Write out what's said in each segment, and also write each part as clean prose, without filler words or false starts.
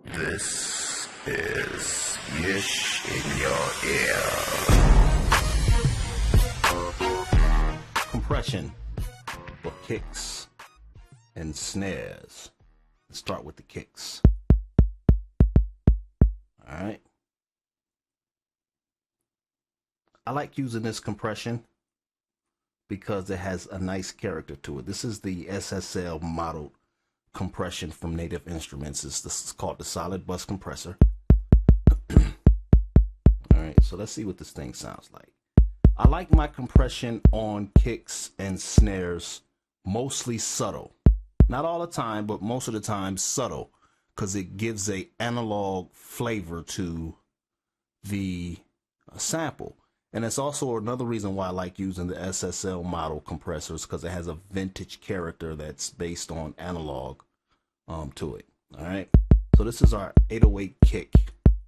This is Yish in your ear. Compression for kicks and snares. Let's start with the kicks. Alright. I like using this compression because it has a nice character to it. This is the SSL modeled compression from Native Instruments. This is called the Solid Bus Compressor. Alright, so let's see what this thing sounds like. I like my compression on kicks and snares mostly subtle. Not all the time, but most of the time subtle, because it gives a analog flavor to the sample. And it's also another reason why I like using the SSL model compressors, because it has a vintage character that's based on analog to it. All right. So this is our 808 kick,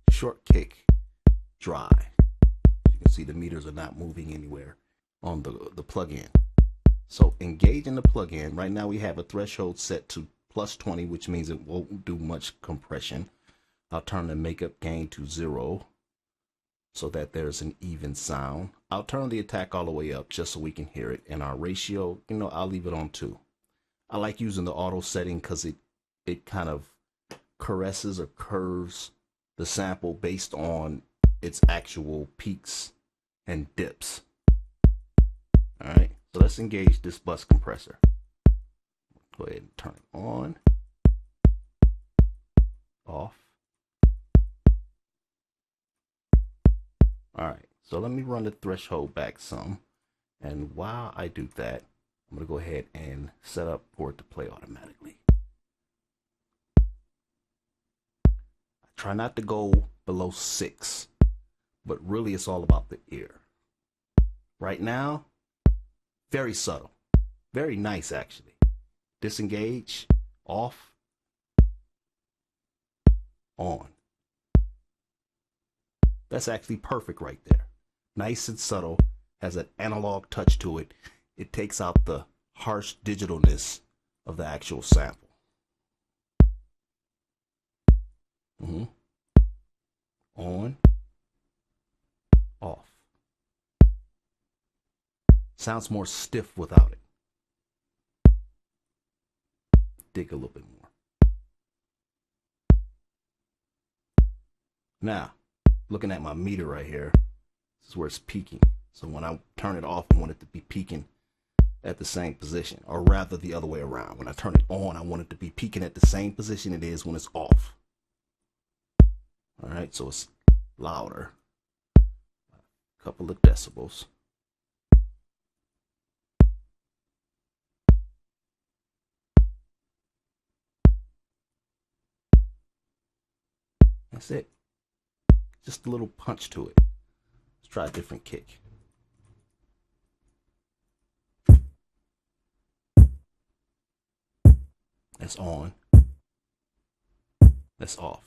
short kick, dry. You can see the meters are not moving anywhere on the plug-in. So engaging the plug-in, right now we have a threshold set to plus 20, which means it won't do much compression. I'll turn the makeup gain to 0 so that there's an even sound. I'll turn the attack all the way up just so we can hear it. And our ratio, I'll leave it on 2. I like using the auto setting because it kind of caresses or curves the sample based on its actual peaks and dips. All right, so let's engage this bus compressor. Go ahead and turn it on, off. All right, so let me run the threshold back some. And while I do that, I'm gonna go ahead and set up for it to play automatically. I try not to go below 6, but really it's all about the ear. Right now, very subtle, very nice actually. Disengage, off, on. That's actually perfect right there. Nice and subtle, has an analog touch to it. It takes out the harsh digitalness of the actual sample. On, off. Sounds more stiff without it. Dig a little bit more. Now, looking at my meter right here, this is where it's peaking. So when I turn it off, I want it to be peaking at the same position, or rather the other way around. When I turn it on, I want it to be peaking at the same position it is when it's off. All right, so it's louder, a couple of decibels. That's it. Just a little punch to it. Let's try a different kick. That's on. That's off.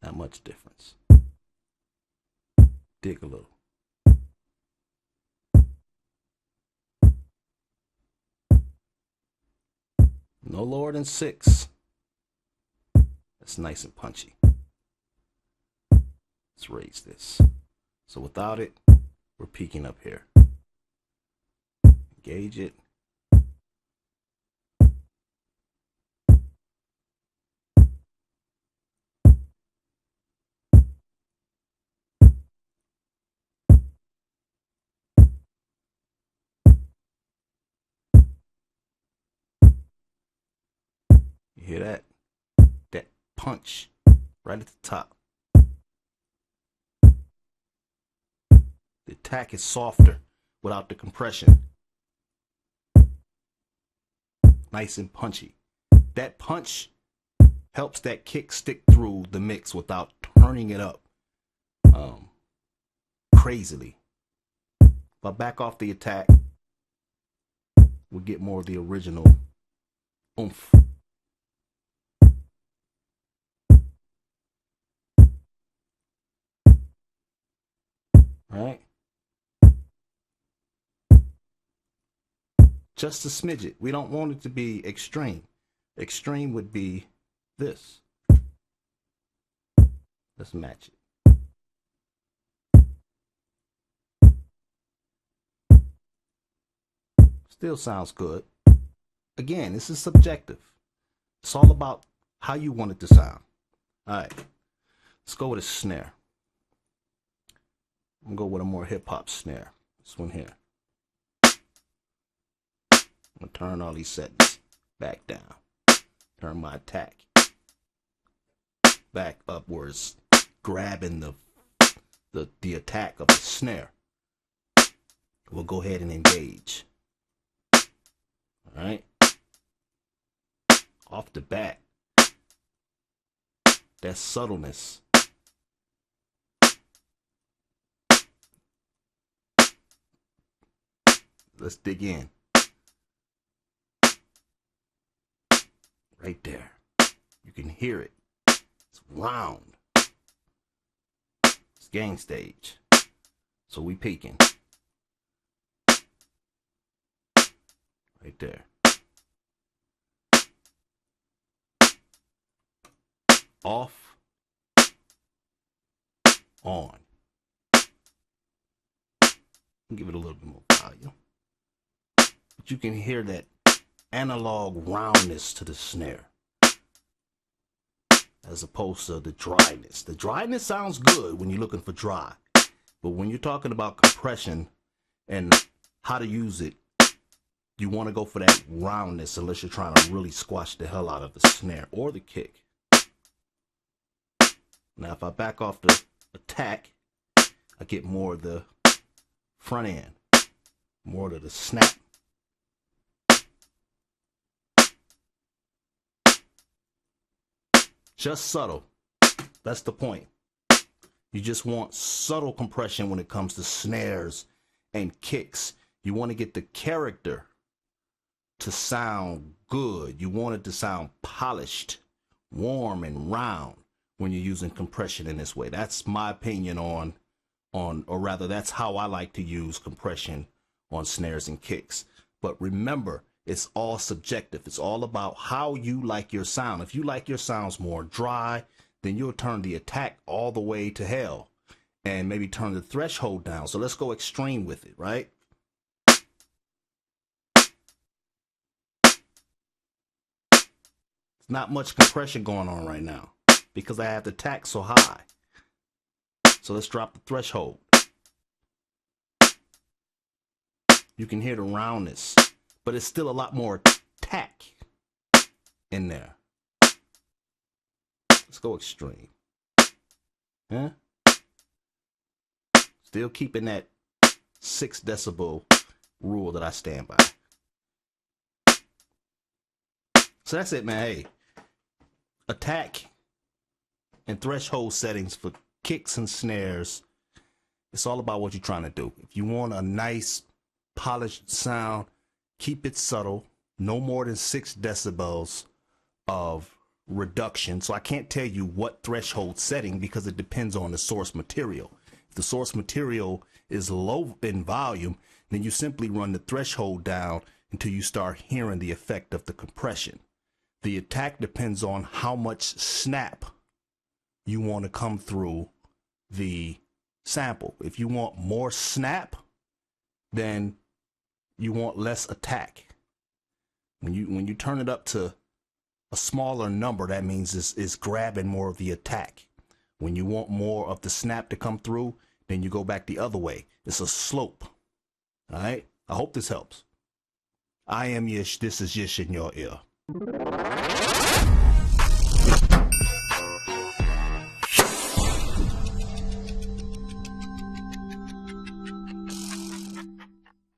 Not much difference. Dig a little. No lower than 6. That's nice and punchy. Let's raise this. So without it, we're peaking up here. Engage it. You hear that? That punch right at the top. The attack is softer without the compression. Nice and punchy. That punch helps that kick stick through the mix without turning it up crazily. If I back off the attack, we'll get more of the original oomph. Right? Just a smidget. We don't want it to be extreme. Extreme would be this. Let's match it. Still sounds good. Again, this is subjective. It's all about how you want it to sound. All right, let's go with a snare. I'm gonna go with a more hip-hop snare. This one here. I'm gonna turn all these settings back down. Turn my attack back upwards, grabbing the attack of the snare. We'll go ahead and engage. All right. Off the bat, that subtleness. Let's dig in. Right there. You can hear it. It's round. It's gang stage. So we peaking. Right there. Off. On. Give it a little bit more volume. But you can hear that analog roundness to the snare, as opposed to the dryness. The dryness sounds good when you're looking for dry, but when you're talking about compression and how to use it, you want to go for that roundness unless you're trying to really squash the hell out of the snare or the kick. Now if I back off the attack, I get more of the front end, more of the snap. Just subtle. That's the point. You just want subtle compression when it comes to snares and kicks. You want to get the character to sound good. You want it to sound polished, warm, and round when you're using compression in this way. That's my opinion on, or rather, that's how I like to use compression on snares and kicks. But remember, it's all subjective. It's all about how you like your sound. If you like your sounds more dry, then you'll turn the attack all the way to hell and maybe turn the threshold down. So let's go extreme with it, right? It's not much compression going on right now because I have the attack so high. So let's drop the threshold. You can hear the roundness, but it's still a lot more attack in there. Let's go extreme. Huh? Still keeping that 6 decibel rule that I stand by. So that's it, man. Hey, attack and threshold settings for kicks and snares. It's all about what you're trying to do. If you want a nice polished sound, keep it subtle, no more than 6 decibels of reduction. So I can't tell you what threshold setting because it depends on the source material. If the source material is low in volume, then you simply run the threshold down until you start hearing the effect of the compression. The attack depends on how much snap you want to come through the sample. If you want more snap, then you want less attack. When you turn it up to a smaller number, that means it's grabbing more of the attack. When you want more of the snap to come through, then you go back the other way. It's a slope. All right? I hope this helps. I am Yish. This is Yish in your ear.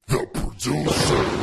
The producer.